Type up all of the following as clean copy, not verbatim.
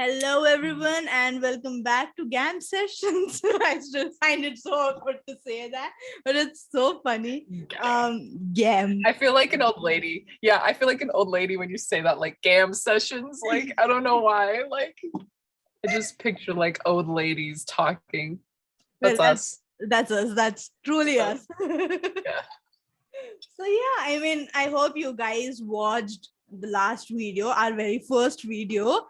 Hello, everyone, and welcome back to GaM sessions. I still find it so awkward to say that, but it's so funny. GaM. I feel like an old lady. Yeah, I feel like an old lady when you say that, like GaM sessions. Like, I don't know why. Like, I just picture like old ladies talking. That's us. That's us. That's truly us. Yeah. So yeah, I mean, I hope you guys watched the last video, our very first video,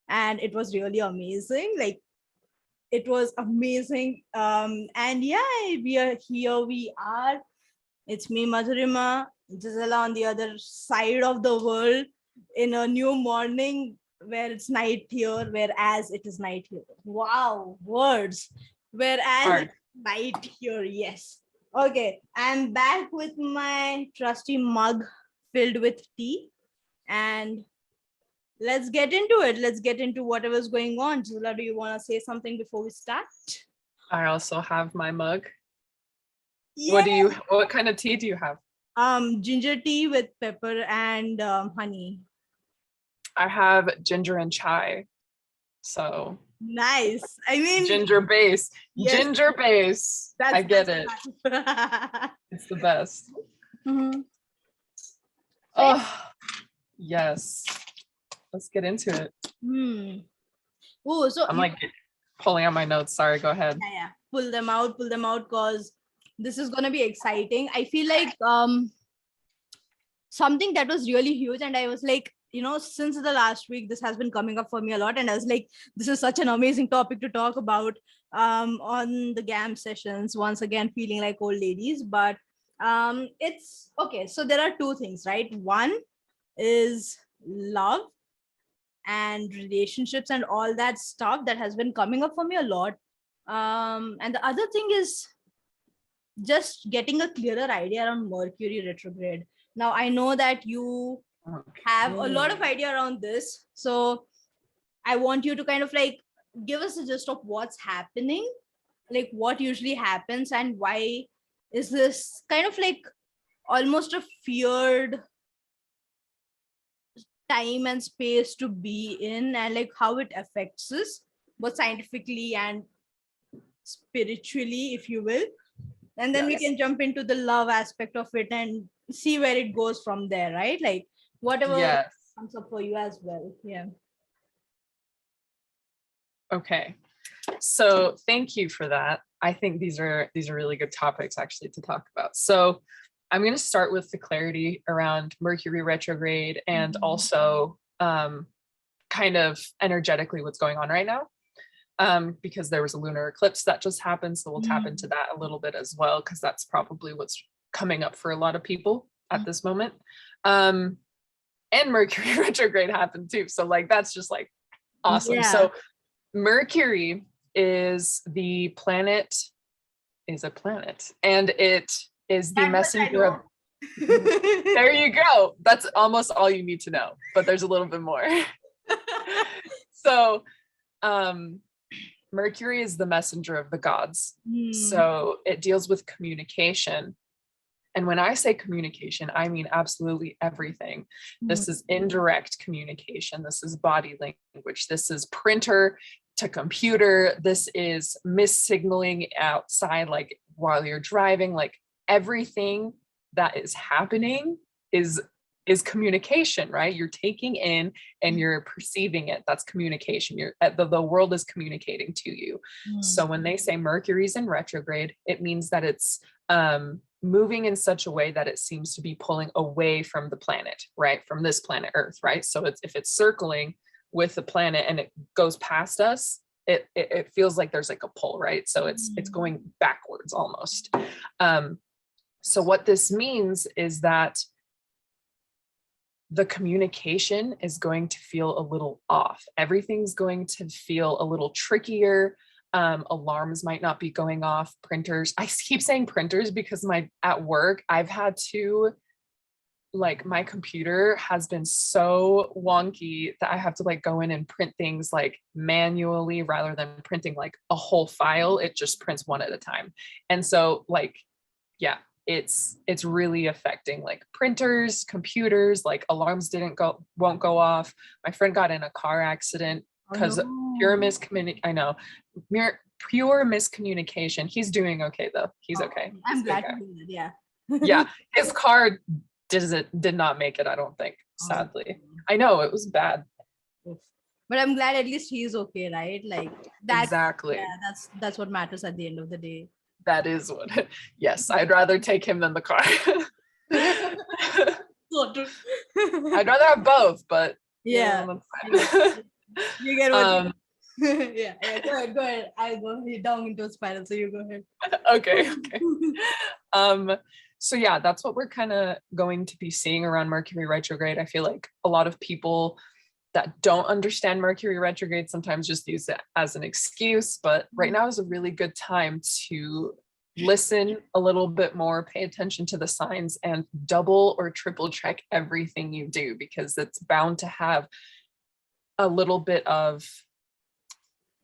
and it was really amazing. Like, it was amazing. And yeah, we are here. We are. It's me, Madhurima, Gisella on the other side of the world in a new morning where it's night here, whereas it is night here. Wow, words. Whereas it's night here, yes. Okay, I'm back with my trusty mug filled with tea, and let's get into it. Let's get into whatever's going on. Gisella, do you want to say something before we start? I also have my mug. Yes. What kind of tea do you have? Ginger tea with pepper and honey. I have ginger and chai. So nice. I mean, ginger base. Yes. Ginger base. I get it. It's the best. Mm-hmm. Oh, yes. Let's get into it. Oh, so I'm like pulling out my notes. Sorry, go ahead. Yeah. Pull them out, because this is gonna be exciting. I feel like something that was really huge, and I was like, since the last week, this has been coming up for me a lot, and I was like, this is such an amazing topic to talk about on the GaM sessions. Once again, feeling like old ladies, but it's okay. So there are two things, right? One is love and relationships and all that stuff that has been coming up for me a lot. And the other thing is just getting a clearer idea on Mercury retrograde. Now, I know that you have a lot of idea around this. So I want you to kind of like give us a gist of what's happening, like what usually happens and why is this kind of like almost a feared time and space to be in, and like how it affects us, both scientifically and spiritually, if you will. And then we can jump into the love aspect of it and see where it goes from there, right? Like whatever comes up for you as well. Yeah. Okay. So thank you for that. I think these are really good topics actually to talk about. So I'm going to start with the clarity around Mercury retrograde and also kind of energetically what's going on right now. Because there was a lunar eclipse that just happened. So we'll tap into that a little bit as well, because that's probably what's coming up for a lot of people at this moment. And Mercury retrograde happened too. So like, that's just like awesome. Yeah. So Mercury is a planet, and it is the messenger of, there you go. That's almost all you need to know, but there's a little bit more. So, Mercury is the messenger of the gods. So it deals with communication. And when I say communication, I mean absolutely everything. This is indirect communication. This is body language. This is printer to computer. This is missignaling outside, like while you're driving, like everything that is happening is communication, right? You're taking in and you're perceiving it. That's communication. The world is communicating to you. So when they say Mercury's in retrograde, it means that it's moving in such a way that it seems to be pulling away from the planet, right? From this planet Earth, right? So if it's circling with the planet and it goes past us, it feels like there's like a pull, right? So it's going backwards almost. So what this means is that the communication is going to feel a little off. Everything's going to feel a little trickier. Alarms might not be going off. Printers. I keep saying printers because at work, I've had to, like, my computer has been so wonky that I have to like go in and print things like manually rather than printing like a whole file. It just prints one at a time. And so like, yeah, it's really affecting like printers, computers, like alarms won't go off. My friend got in a car accident Oh because pure no. miscommunication. I know, pure miscommunication. He's doing okay though. He's Oh, okay. He's I'm a good glad to guy. hear that. Yeah. Yeah, his car did not make it. I don't think. Oh, Sadly, I know it was bad. oof. But I'm glad at least he's okay, right? Like that's Exactly. yeah, that's what matters at the end of the day. That is what. Yes, I'd rather take him than the car. So true. I'd rather have both, but Yeah. that's fine. You get what you um, yeah, yeah. Go ahead. I'll go down into a spiral. So you go ahead. okay, okay. So yeah, that's what we're kind of going to be seeing around Mercury retrograde. I feel like a lot of people that don't understand Mercury retrograde sometimes just use it as an excuse, but right now is a really good time to listen a little bit more, pay attention to the signs, and double or triple check everything you do, because it's bound to have a little bit of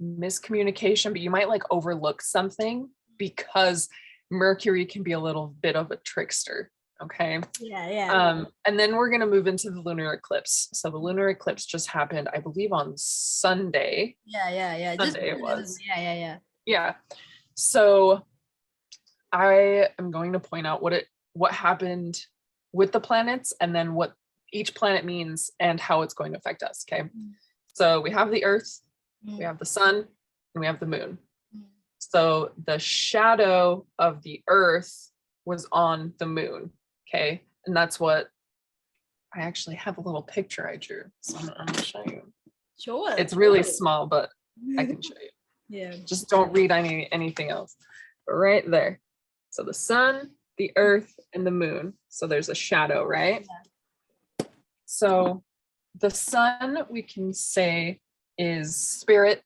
miscommunication, but you might like overlook something because Mercury can be a little bit of a trickster. Okay. Yeah. And then we're going to move into the lunar eclipse. So the lunar eclipse just happened, I believe, on Sunday. Yeah. Just Sunday it was. yeah. Yeah. So I am going to point out what happened with the planets, and then what each planet means and how it's going to affect us. Okay. So we have the Earth, we have the sun, and we have the moon. So the shadow of the Earth was on the moon. Okay. And that's what I actually have a little picture I drew. So I'm going to show you. Sure. It's really small, but I can show you. Yeah. Just don't read anything else. But right there. So the sun, the Earth, and the moon. So there's a shadow, right? Yeah. So the sun, we can say, is spirit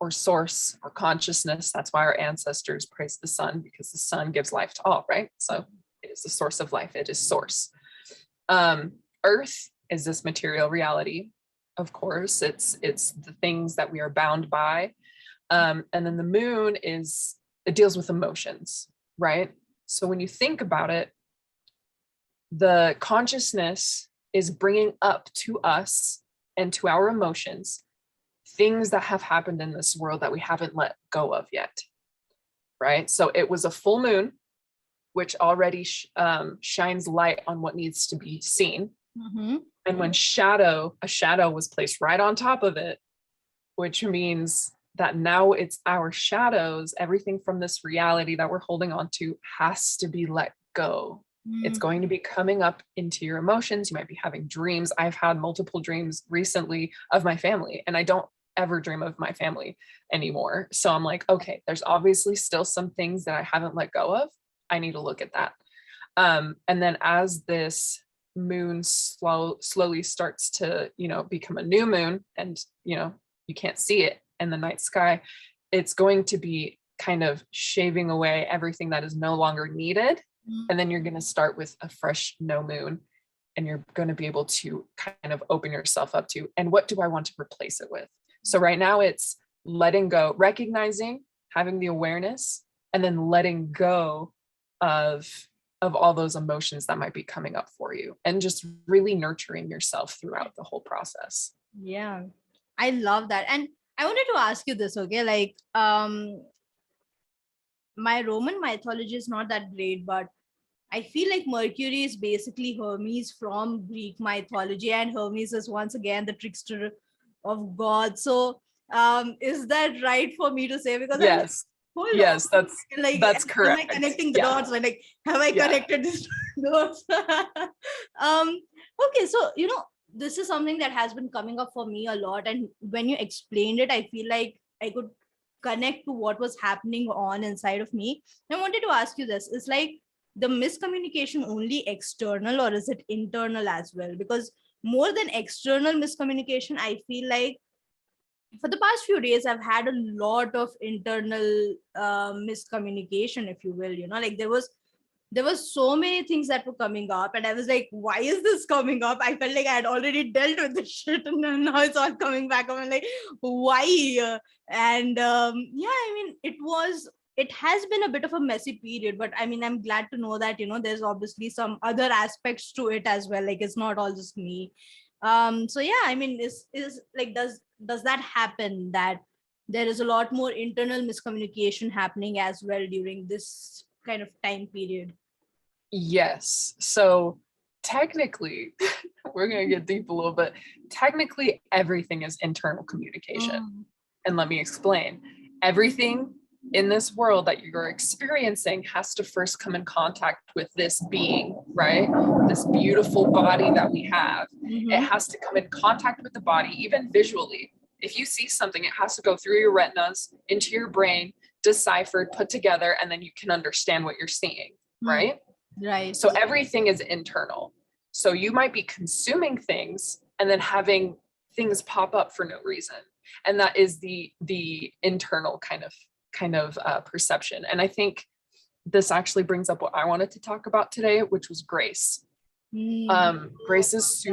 or source or consciousness. That's why our ancestors praised the sun, because the sun gives life to all, right? So it is the source of life. It is source. Earth is this material reality. Of course, it's the things that we are bound by. And then the moon it deals with emotions, right? So when you think about it, the consciousness is bringing up to us and to our emotions things that have happened in this world that we haven't let go of yet, right? So it was a full moon, which already shines light on what needs to be seen. Mm-hmm. And when a shadow was placed right on top of it, which means that now it's our shadows, everything from this reality that we're holding on to has to be let go. It's going to be coming up into your emotions. You might be having dreams. I've had multiple dreams recently of my family, and I don't ever dream of my family anymore. So I'm like, okay, there's obviously still some things that I haven't let go of. I need to look at that. And then as this moon slowly starts to, become a new moon, and, you can't see it in the night sky, it's going to be kind of shaving away everything that is no longer needed. And then you're going to start with a fresh no moon, and you're going to be able to kind of open yourself up to, and what do I want to replace it with? So right now it's letting go, recognizing, having the awareness, and then letting go of all those emotions that might be coming up for you, and just really nurturing yourself throughout the whole process. Yeah, I love that. And I wanted to ask you this, okay? Like, my Roman mythology is not that great, but I feel like Mercury is basically Hermes from Greek mythology, and Hermes is once again the trickster of God. So, is that right for me to say? Because yes, hold yes, on. that's correct. Am I connecting the dots? Like, have I connected these dots? Okay, so this is something that has been coming up for me a lot, and when you explained it, I feel like I could connect to what was happening on inside of me. I wanted to ask you this: is like the miscommunication only external, or is it internal as well? Because more than external miscommunication, I feel like for the past few days I've had a lot of internal miscommunication, if you will. Like there was so many things that were coming up, and I was like, why is this coming up? I felt like I had already dealt with this shit, and then now it's all coming back up. I'm like, why? And yeah, I mean, it has been a bit of a messy period, but I mean, I'm glad to know that there's obviously some other aspects to it as well. Like, it's not all just me. So yeah, I mean, is like, does that happen, that there is a lot more internal miscommunication happening as well during this kind of time period? Yes. So technically, we're going to get deep a little bit. Technically, everything is internal communication. And let me explain. Everything in this world that you're experiencing has to first come in contact with this being, right? This beautiful body that we have. It has to come in contact with the body, even visually. If you see something, it has to go through your retinas, into your brain, deciphered, put together, and then you can understand what you're seeing, right? Right. So everything is internal. So you might be consuming things and then having things pop up for no reason. And that is the internal kind of perception. And I think this actually brings up what I wanted to talk about today, which was grace. Grace is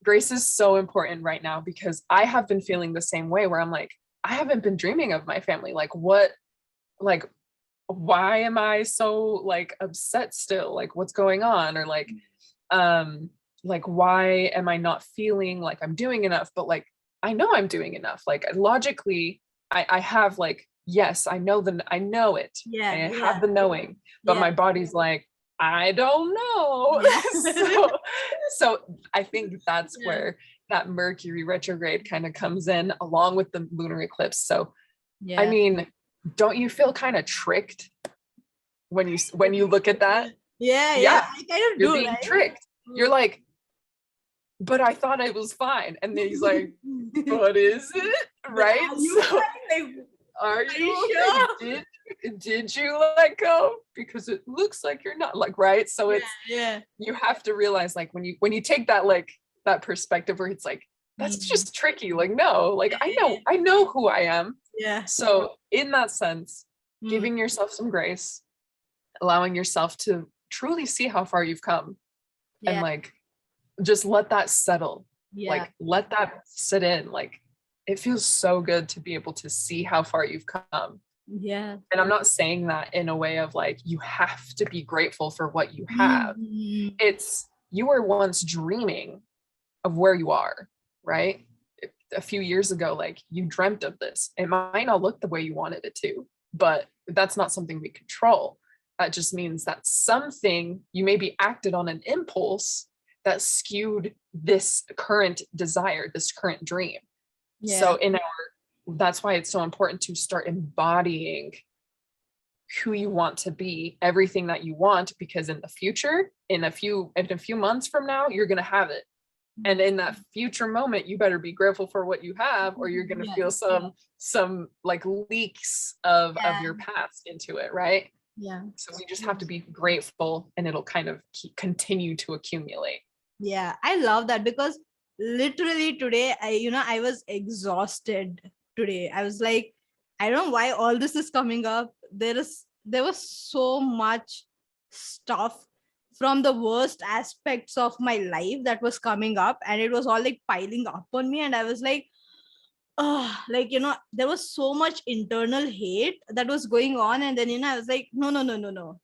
grace is so important right now, because I have been feeling the same way, where I'm like, I haven't been dreaming of my family. Why am I so like upset still? Like, what's going on? Or why am I not feeling like I'm doing enough? But like, I know I'm doing enough. Like, logically, I have like, yes, I know it. Yeah, I have the knowing, but my body's like, I don't know. So I think that's where that Mercury retrograde kind of comes in, along with the lunar eclipse. So, I mean, don't you feel kind of tricked when you look at that? Yeah, I kind of you're do, being right? tricked. You're like, but I thought I was fine. And then he's like, what is it? Right? Are you sure? Did you let go? Because it looks like you're not, like, right? So it's you have to realize, like, when you take that, like, that perspective where it's like, that's just tricky. Like, no, like, I know who I am. Yeah. So in that sense, giving yourself some grace, allowing yourself to truly see how far you've come, and like, just let that settle. Like, let that sit in. Like, it feels so good to be able to see how far you've come. And I'm not saying that in a way of like, you have to be grateful for what you have. It's, you were once dreaming of where you are, right? A few years ago, like, you dreamt of this. It might not look the way you wanted it to, but that's not something we control. That just means that something, you maybe acted on an impulse that skewed this current desire, this current dream. So that's why it's so important to start embodying who you want to be, everything that you want, because in the future, in a few months from now, you're going to have it. And in that future moment, you better be grateful for what you have, or you're going to feel some like leaks of your past into it. Right. So we just have to be grateful, and it'll kind of continue to accumulate. I love that, because literally today, I was exhausted today. I was like, I don't know why all this is coming up. There was so much stuff from the worst aspects of my life that was coming up, and it was all like piling up on me. And I was like, oh, like, there was so much internal hate that was going on. And then, I was like, no.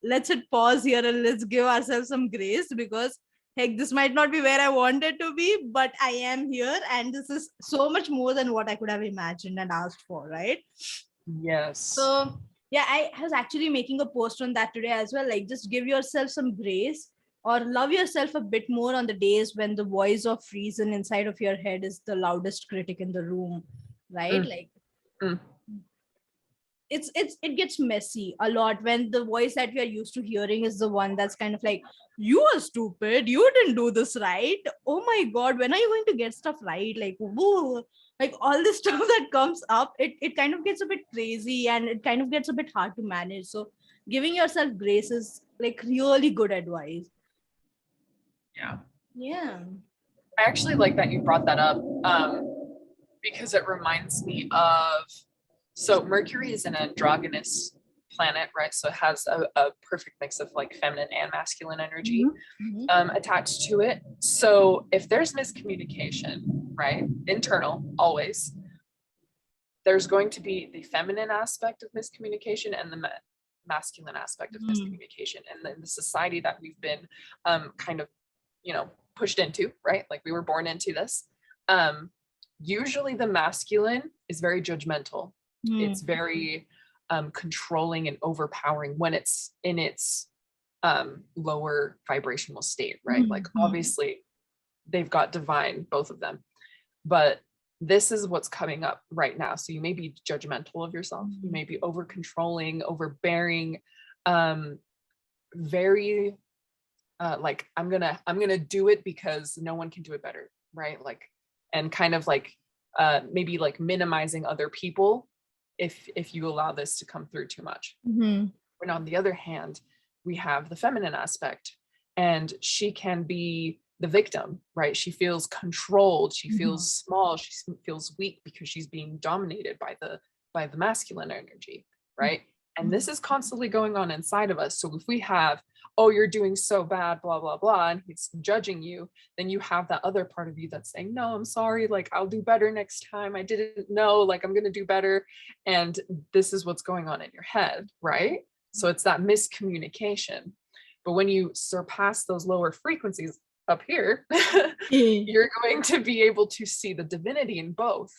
Let's hit pause here and let's give ourselves some grace, because heck, this might not be where I wanted to be, but I am here, and this is so much more than what I could have imagined and asked for, right? Yes. So I was actually making a post on that today as well. Like, just give yourself some grace, or love yourself a bit more on the days when the voice of reason inside of your head is the loudest critic in the room, right? It gets messy a lot when the voice that we are used to hearing is the one that's kind of like, you are stupid, you didn't do this right, oh my god, when are you going to get stuff right, like, whoa, like all this stuff that comes up, it kind of gets a bit crazy, and it kind of gets a bit hard to manage. So giving yourself grace is like really good advice. I actually like that you brought that up, because it reminds me of, so Mercury is an androgynous planet, right? So it has a perfect mix of like feminine and masculine energy attached to it. So if there's miscommunication, right, internal, always, there's going to be the feminine aspect of miscommunication and the masculine aspect of miscommunication. And then the society that we've been kind of, pushed into, right? Like we were born into this. Usually the masculine is very judgmental. It's very controlling and overpowering when it's in its lower vibrational state, right? Like obviously they've got divine, both of them, but this is what's coming up right now. So you may be judgmental of yourself. You may be over controlling, overbearing, very like I'm gonna do it because no one can do it better, right? Like, and kind of like maybe like minimizing other people if you allow this to come through too much. And on the other hand, we have the feminine aspect, and she can be the victim, right? She feels controlled, she feels small, she feels weak because she's being dominated by the masculine energy, right? And this is constantly going on inside of us. So if we have, oh, you're doing so bad, blah, blah, blah, and he's judging you, then you have that other part of you that's saying, no, I'm sorry, like I'll do better next time. I didn't know, like I'm gonna do better. And this is what's going on in your head, right? So it's that miscommunication. But when you surpass those lower frequencies up here, you're going to be able to see the divinity in both,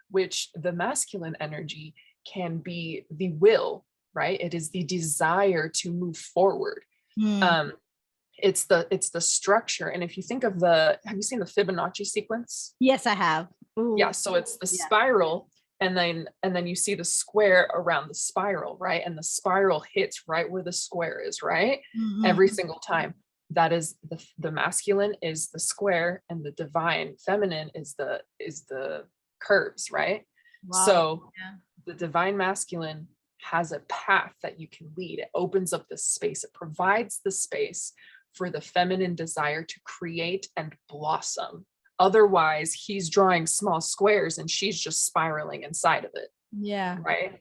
which the masculine energy can be the will, right? It is the desire to move forward. It's the structure. And if you think of have you seen the Fibonacci sequence? Yes, I have. Ooh. Yeah, so it's the spiral, and then you see the square around the spiral, right? And the spiral hits right where the square is, right? Every single time. That is the masculine is the square, and the divine feminine is the curves, right? Wow. So the divine masculine has a path that you can lead. It opens up the space. It provides the space for the feminine desire to create and blossom. Otherwise, he's drawing small squares and she's just spiraling inside of it. Yeah. Right.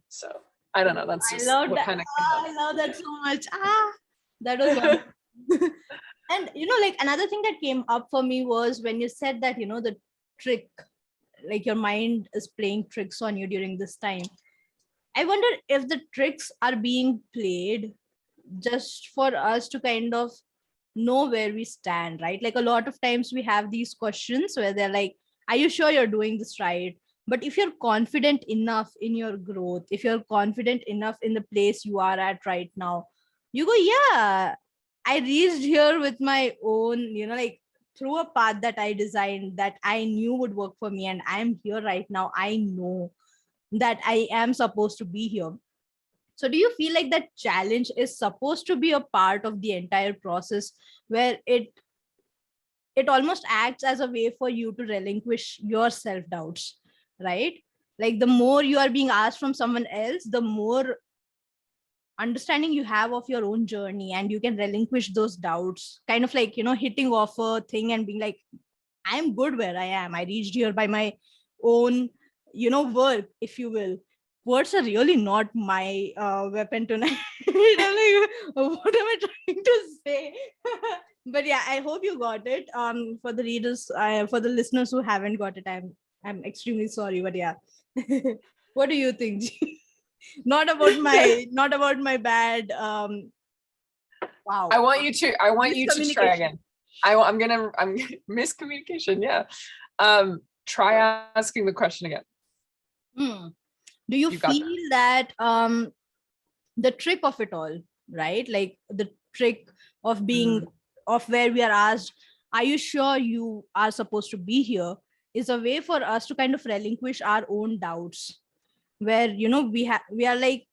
So I don't know. That's just what kind of. I love that so much. That was one. And like another thing that came up for me was when you said that the trick, like your mind is playing tricks on you during this time. I wonder if the tricks are being played just for us to kind of know where we stand, right? Like a lot of times we have these questions where they're like, are you sure you're doing this right? But if you're confident enough in your growth, if you're confident enough in the place you are at right now, you go, yeah, I reached here with my own, like through a path that I designed, that I knew would work for me. And I'm here right now. I know that I am supposed to be here. So do you feel like that challenge is supposed to be a part of the entire process, where it almost acts as a way for you to relinquish your self-doubts, right? Like the more you are being asked from someone else, the more understanding you have of your own journey, and you can relinquish those doubts, kind of like, hitting off a thing and being like, I'm good where I am. I reached here by my own, work, if you will. Words are really not my weapon tonight. I'm like, what am I trying to say? But yeah, I hope you got it. For the readers, for the listeners who haven't got it, I'm extremely sorry. But yeah, what do you think? not about my bad. Wow. I want you to try again. I'm miscommunication. Yeah. Try asking the question again. Do you feel that the trick of it all, right? Like the trick of being of where we are asked, are you sure you are supposed to be here, is a way for us to kind of relinquish our own doubts, where we are like,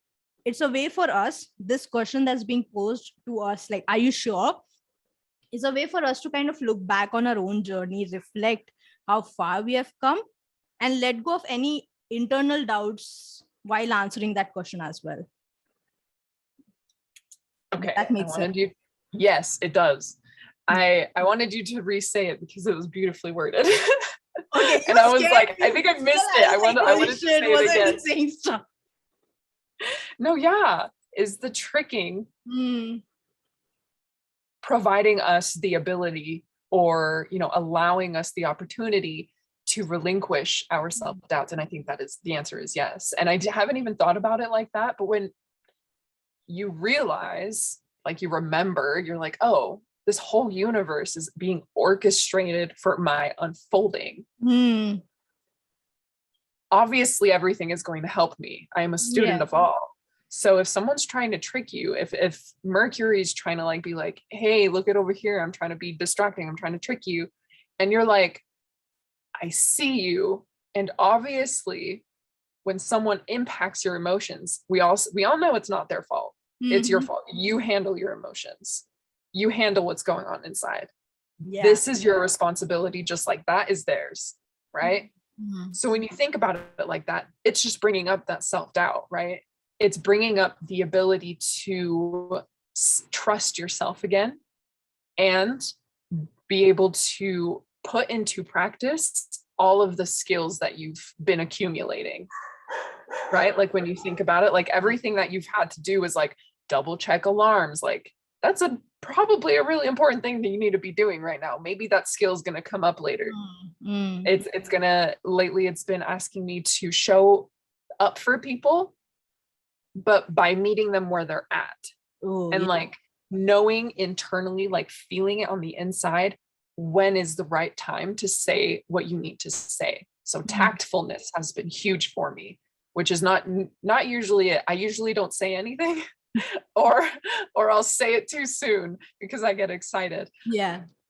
it's a way for us, this question that's being posed to us, like, are you sure, is a way for us to kind of look back on our own journey, reflect how far we have come, and let go of any internal doubts while answering that question as well. Okay, that makes sense. Yes, it does. I wanted you to re-say it because it was beautifully worded. Okay, and I was like, I think I missed it. I wanted to say it again. No, yeah, is the tricking providing us the ability, or allowing us the opportunity to relinquish our self-doubts? And I think the answer is yes. And I haven't even thought about it like that, but when you realize, like you remember, you're like, oh, this whole universe is being orchestrated for my unfolding. Obviously, everything is going to help me. I am a student of all. So if someone's trying to trick you, if Mercury is trying to like be like, hey, look at over here, I'm trying to be distracting, I'm trying to trick you, and you're like, I see you. And obviously, when someone impacts your emotions, we all know it's not their fault. It's your fault. You handle your emotions. You handle what's going on inside. This is your responsibility, just like that is theirs, right? So when you think about it like that, it's just bringing up that self-doubt, right? It's bringing up the ability to trust yourself again and be able to put into practice all of the skills that you've been accumulating, right? Like when you think about it, like everything that you've had to do is like double check alarms. Like that's probably a really important thing that you need to be doing right now. Maybe that skill is going to come up later. It's gonna, lately it's been asking me to show up for people, but by meeting them where they're at. And like knowing internally, like feeling it on the inside, when is the right time to say what you need to say. So tactfulness has been huge for me, which is not usually it. I usually don't say anything or I'll say it too soon because I get excited.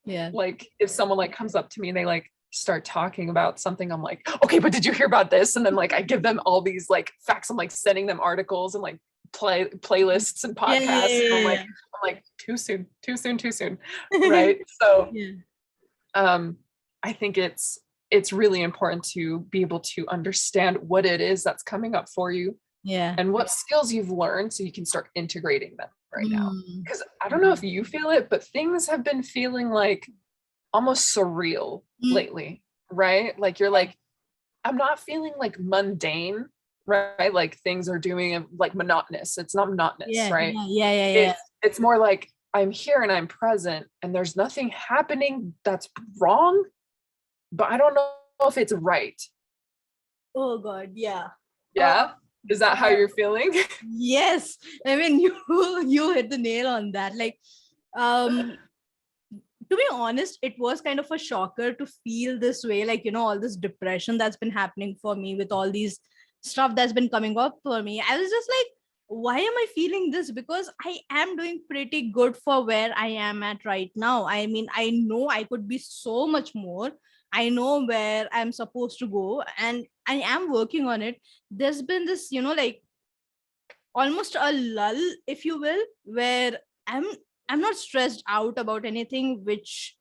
Like if someone like comes up to me and they like start talking about something, I'm like, okay, but did you hear about this? And then like I give them all these like facts. I'm like sending them articles and like playlists and podcasts. And I'm like too soon, right? So I think it's really important to be able to understand what it is that's coming up for you and what skills you've learned so you can start integrating them right now. Because I don't know if you feel it, but things have been feeling like almost surreal lately, right? Like you're like, I'm not feeling like mundane, right? Like things are doing like monotonous. It's not monotonous, right? It's more like I'm here and I'm present and there's nothing happening that's wrong, but I don't know if it's right. Oh God, yeah. Is that how you're feeling? Yes. I mean, you hit the nail on that. Like, to be honest, it was kind of a shocker to feel this way, like, all this depression that's been happening for me with all these stuff that's been coming up for me. I was just like, why am I feeling this? Because I am doing pretty good for where I am at right now. I mean, I know I could be so much more. I know where I'm supposed to go and I am working on it. There's been this, like almost a lull, if you will, where I'm not stressed out about anything, which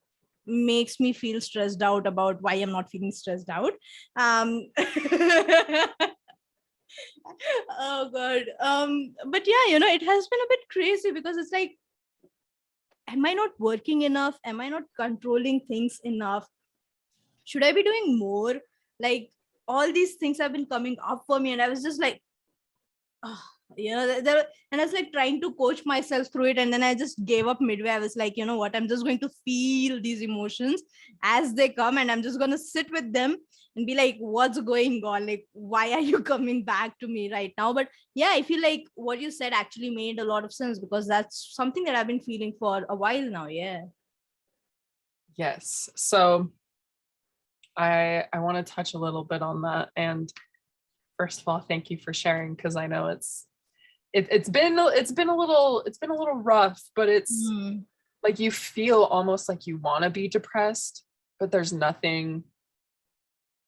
makes me feel stressed out about why I'm not feeling stressed out. Oh God. But yeah, it has been a bit crazy because it's like, am I not working enough? Am I not controlling things enough? Should I be doing more? Like all these things have been coming up for me, and I was just like, oh, and I was like trying to coach myself through it, and then I just gave up midway. I was like, you know what, I'm just going to feel these emotions as they come, and I'm just going to sit with them and be like, what's going on? Like, why are you coming back to me right now? But yeah, I feel like what you said actually made a lot of sense because that's something that I've been feeling for a while now. Yes. So I want to touch a little bit on that. And first of all, thank you for sharing, because I know it's been a little rough, but it's like you feel almost like you want to be depressed, but there's nothing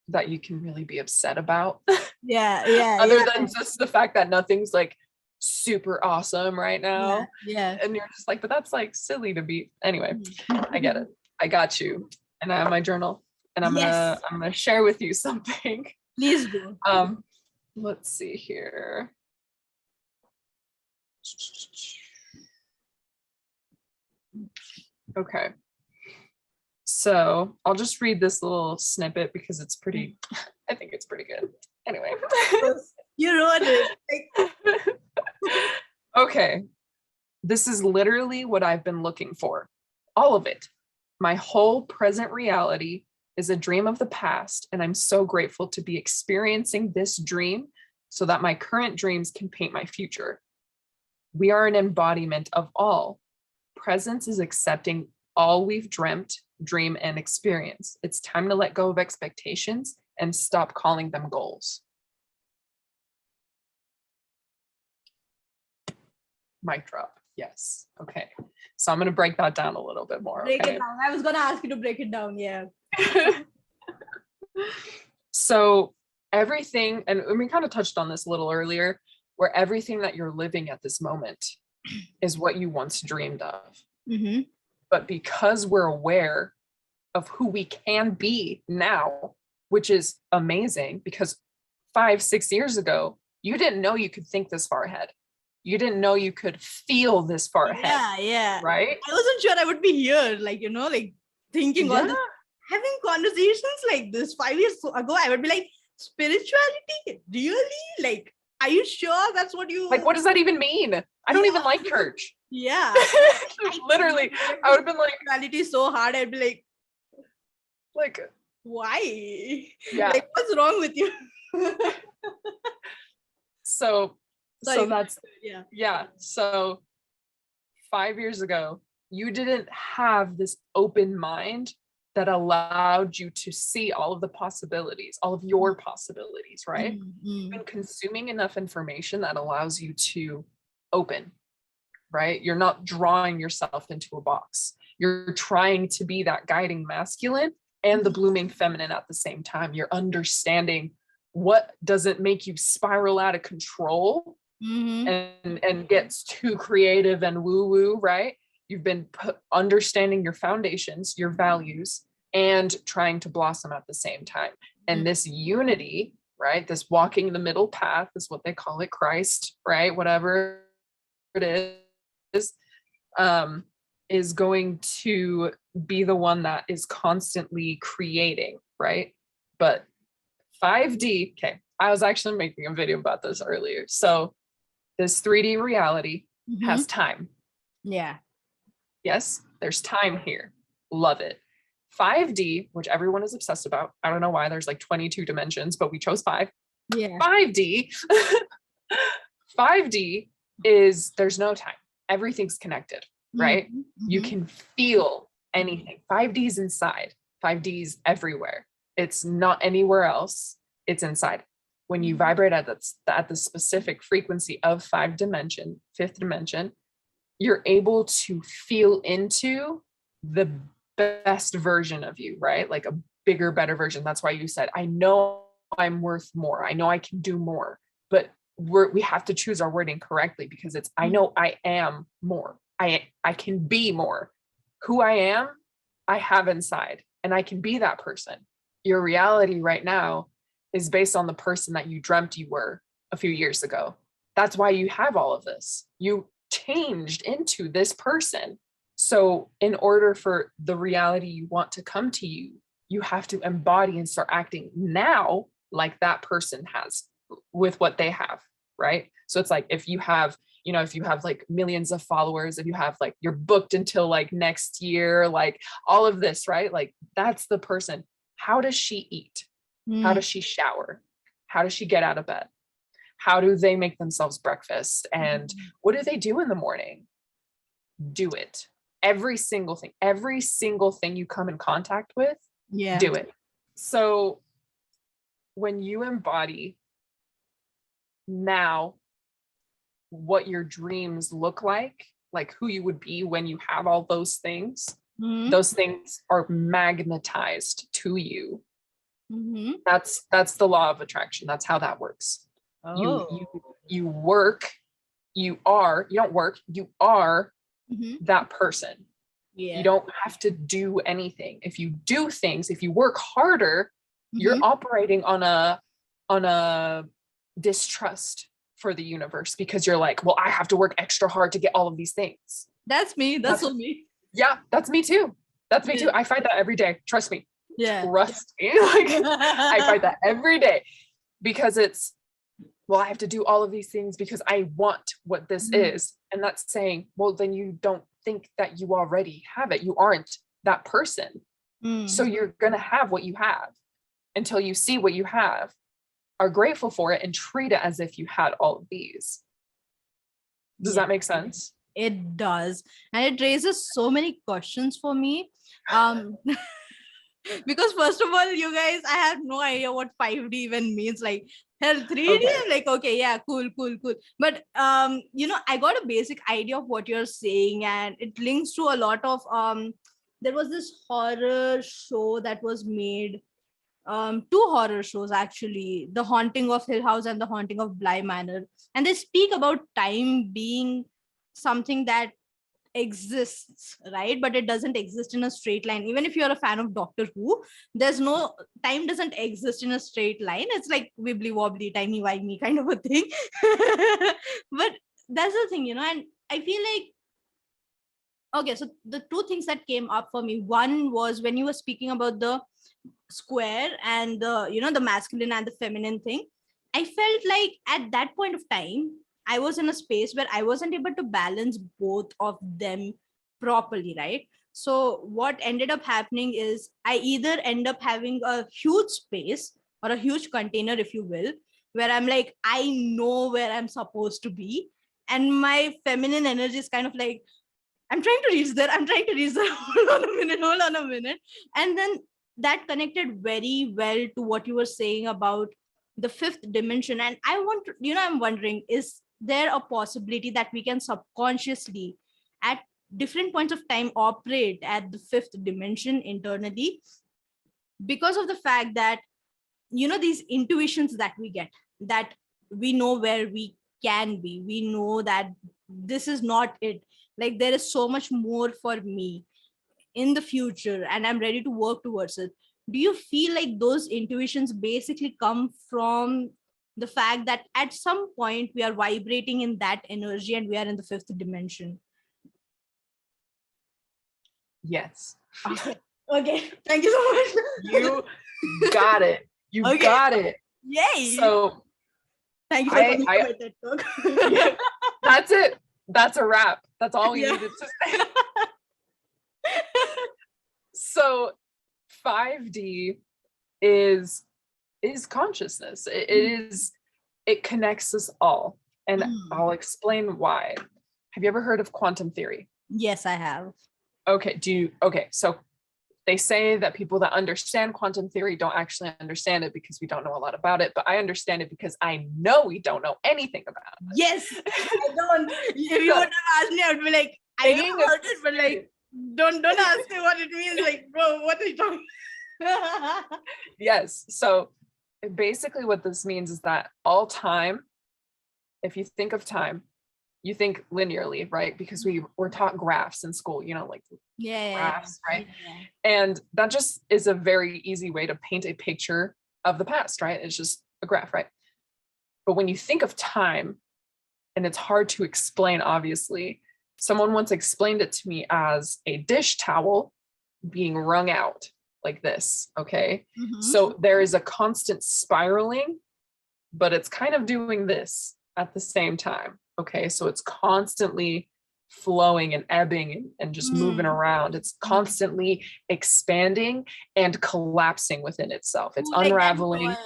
that you can really be upset about. Other than just the fact that nothing's like super awesome right now. And you're just like, but that's like silly to be. Anyway, I get it. I got you. And I have my journal, and I'm gonna share with you something. Please do. Let's see here. Okay. So I'll just read this little snippet because it's pretty, I think it's pretty good. Anyway. You wrote it. Okay. This is literally what I've been looking for. All of it. My whole present reality is a dream of the past, and I'm so grateful to be experiencing this dream so that my current dreams can paint my future. We are an embodiment of all. Presence is accepting all we've dreamt, dream, and experience. It's time to let go of expectations and stop calling them goals. Mic drop. Yes. Okay. So I'm going to break that down a little bit more. Break Okay? it down. I was going to ask you to break it down. Yeah. So everything, and we kind of touched on this a little earlier, where everything that you're living at this moment is what you once dreamed of. Mm-hmm. But because we're aware of who we can be now, which is amazing, because 5-6 years ago, you didn't know you could think this far ahead. You didn't know you could feel this far ahead. Yeah. Right? I wasn't sure I would be here, like, thinking all this, having conversations like this 5 years ago. I would be like, spirituality? Really? Like, are you sure that's what you... Like, what does that even mean? I don't even like church. Yeah. Literally, I would have been like... Spirituality is so hard. I'd be like, why? Yeah. Like, what's wrong with you? So that's... Yeah. So 5 years ago, you didn't have this open mind that allowed you to see all of the possibilities, all of your possibilities, right? Mm-hmm. You've been consuming enough information that allows you to open, right? You're not drawing yourself into a box. You're trying to be that guiding masculine and the blooming feminine at the same time. You're understanding what doesn't make you spiral out of control and gets too creative and woo-woo, right? You've been understanding your foundations, your values, and trying to blossom at the same time. And this unity, right? This walking the middle path is what they call it, Christ, right? Whatever it is going to be the one that is constantly creating, right? But 5D, okay, I was actually making a video about this earlier. So this 3D reality has time. Yeah. Yes, there's time here. Love it. 5D, which everyone is obsessed about. I don't know why, there's like 22 dimensions, but we chose 5. Yeah. 5D. 5D is there's no time. Everything's connected, right? You can feel anything. 5D is inside. 5D is everywhere. It's not anywhere else. It's inside. When you vibrate at the specific frequency of fifth dimension, you're able to feel into the best version of you, right? Like a bigger, better version. That's why you said, I know I'm worth more. I know I can do more, but we have to choose our wording correctly, because it's, I know I am more. I can be more. Who I am, I have inside, and I can be that person. Your reality right now is based on the person that you dreamt you were a few years ago. That's why you have all of this. You changed into this person. So in order for the reality you want to come to you, you have to embody and start acting now like that person has with what they have, right? So it's like, if you have like millions of followers, if you have like, you're booked until like next year, like all of this, right? Like that's the person. How does she eat? How does she shower? How does she get out of bed? How do they make themselves breakfast? And what do they do in the morning? Do it. Every single thing you come in contact with, do it. So when you embody now what your dreams look like who you would be when you have all those things are magnetized to you. That's the law of attraction. That's how that works. You work, you don't work, you are that person. You don't have to do anything. If you do things, if you work harder, you're operating on a distrust for the universe, because you're like, well, I have to work extra hard to get all of these things. That's me. That's me. Yeah, that's me too. That's me too. I fight that every day. Trust me. Trust me. Like I fight that every day, because it's, well, I have to do all of these things because I want what this is. And that's saying, well, then you don't think that you already have it. You aren't that person. So you're going to have what you have until you see what you have, are grateful for it, and treat it as if you had all of these. Does that make sense? It does. And it raises so many questions for me. Because first of all, you guys, I have no idea what 5D even means. Like, hell, 3D, Okay. I'm like, okay, yeah, cool. But I got a basic idea of what you're saying, and it links to a lot of there was this horror show that was made, two horror shows actually, The Haunting of Hill House and The Haunting of Bly Manor, and they speak about time being something that exists, right? But it doesn't exist in a straight line. Even if you're a fan of Doctor Who, there's no time doesn't exist in a straight line. It's like wibbly wobbly, timey wimey kind of a thing. But that's the thing, and I feel like, okay, so the two things that came up for me, one was when you were speaking about the square and the masculine and the feminine thing. I felt like at that point of time I was in a space where I wasn't able to balance both of them properly, right? So what ended up happening is I either end up having a huge space or a huge container, if you will, where I'm like, I know where I'm supposed to be, and my feminine energy is kind of like, I'm trying to reach there. Hold on a minute. And then that connected very well to what you were saying about the fifth dimension. And I'm wondering, is there a possibility that we can subconsciously at different points of time operate at the fifth dimension internally, because of the fact that, these intuitions that we get, that we know where we can be, we know that this is not it, like there is so much more for me in the future and I'm ready to work towards it. Do you feel like those intuitions basically come from the fact that at some point we are vibrating in that energy and we are in the fifth dimension? Yes. Okay. Thank you so much. You got it. You Okay. got it. Yay. So thank you for coming to my TED Talk. Yeah, that's it. That's a wrap. That's all we needed to say. So 5D is consciousness. It connects us all. And I'll explain why. Have you ever heard of quantum theory? Yes, I have. Okay. So they say that people that understand quantum theory don't actually understand it because we don't know a lot about it, but I understand it because I know we don't know anything about it. Yes, I don't. If you would have asked me, I would be like, I know about it, but like, don't ask me what it means. Like, bro, what are you talking? Yes. So basically what this means is that all time, if you think of time, you think linearly, right? Because we're taught graphs in school, like graphs, right? Yeah. And that just is a very easy way to paint a picture of the past, right? It's just a graph, right? But when you think of time, and it's hard to explain, obviously, someone once explained it to me as a dish towel being wrung out like this, okay? Mm-hmm. So there is a constant spiraling, but it's kind of doing this at the same time. Okay, so it's constantly flowing and ebbing and just moving around. It's constantly expanding and collapsing within itself. It's unraveling. Like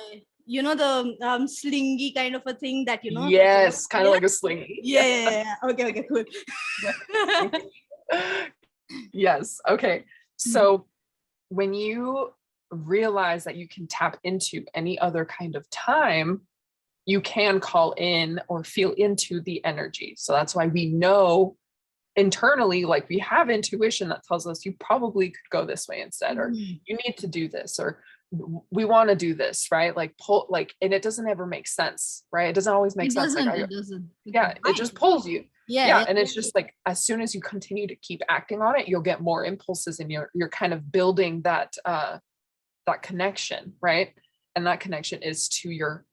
the slingy kind of a thing that, Yes, kind of like a slingy. Yeah. Okay, cool. Yes. Okay. So when you realize that you can tap into any other kind of time, you can call in or feel into the energy. So that's why we know internally, like we have intuition that tells us you probably could go this way instead, or you need to do this, or we want to do this, right? Like and it doesn't ever make sense, right? It doesn't always make sense. It doesn't. Yeah, it just pulls you. Yeah. And it's just like, as soon as you continue to keep acting on it, you'll get more impulses and you're kind of building that connection, right? And that connection is to your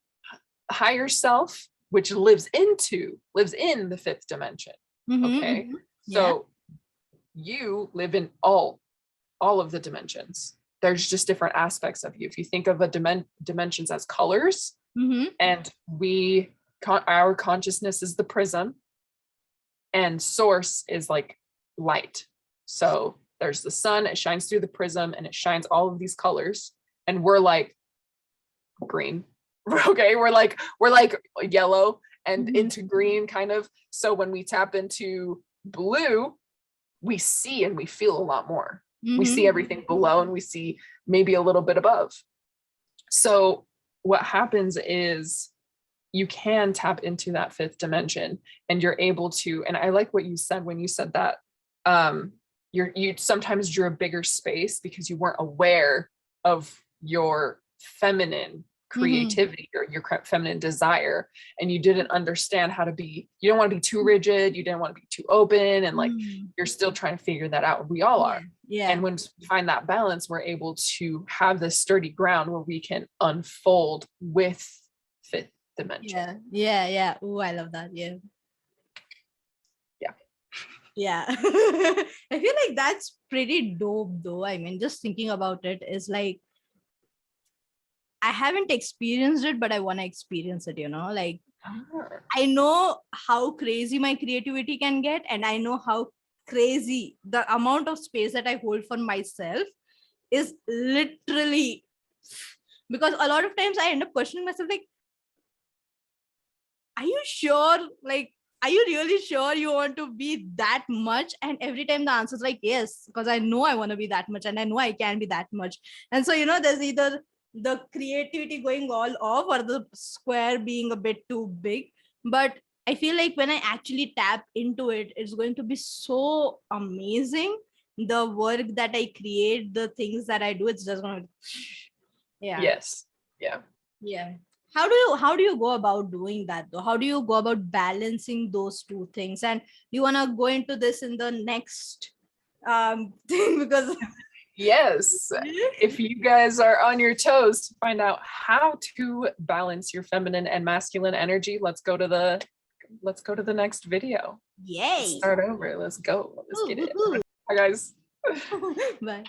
higher self, which lives in the fifth dimension. Okay. So you live in all of the dimensions. There's just different aspects of you. If you think of dimensions as colors, and our consciousness is the prism, and source is like light. So there's the sun, it shines through the prism and it shines all of these colors, and we're like green. Okay, we're like yellow and into green kind of. So when we tap into blue, we see and we feel a lot more. Mm-hmm. We see everything below and we see maybe a little bit above. So what happens is you can tap into that fifth dimension, and you're able to, and I like what you said when you said that you sometimes drew a bigger space because you weren't aware of your feminine creativity or your feminine desire, and you didn't understand how to be, you don't want to be too rigid, you didn't want to be too open, and like you're still trying to figure that out. We all are. Yeah. And when we find that balance, we're able to have this sturdy ground where we can unfold with fifth dimension. Yeah. Oh, I love that. Yeah. I feel like that's pretty dope though. I mean, just thinking about it is like, I haven't experienced it, but I want to experience it, like I know how crazy my creativity can get, and I know how crazy the amount of space that I hold for myself is literally, because a lot of times I end up questioning myself, like, are you sure? Like, are you really sure you want to be that much? And every time the answer is like, yes, because I know I want to be that much and I know I can be that much. And so, there's either the creativity going all off or the square being a bit too big. But I feel like when I actually tap into it, it's going to be so amazing. The work that I create, the things that I do, it's just going to, Yes. Yeah. How do you go about doing that though? How do you go about balancing those two things? And do you want to go into this in the next thing? Because yes, if you guys are on your toes to find out how to balance your feminine and masculine energy, let's go to the next video. Yay. Let's start over. Let's go. Let's get it. Bye guys. Bye.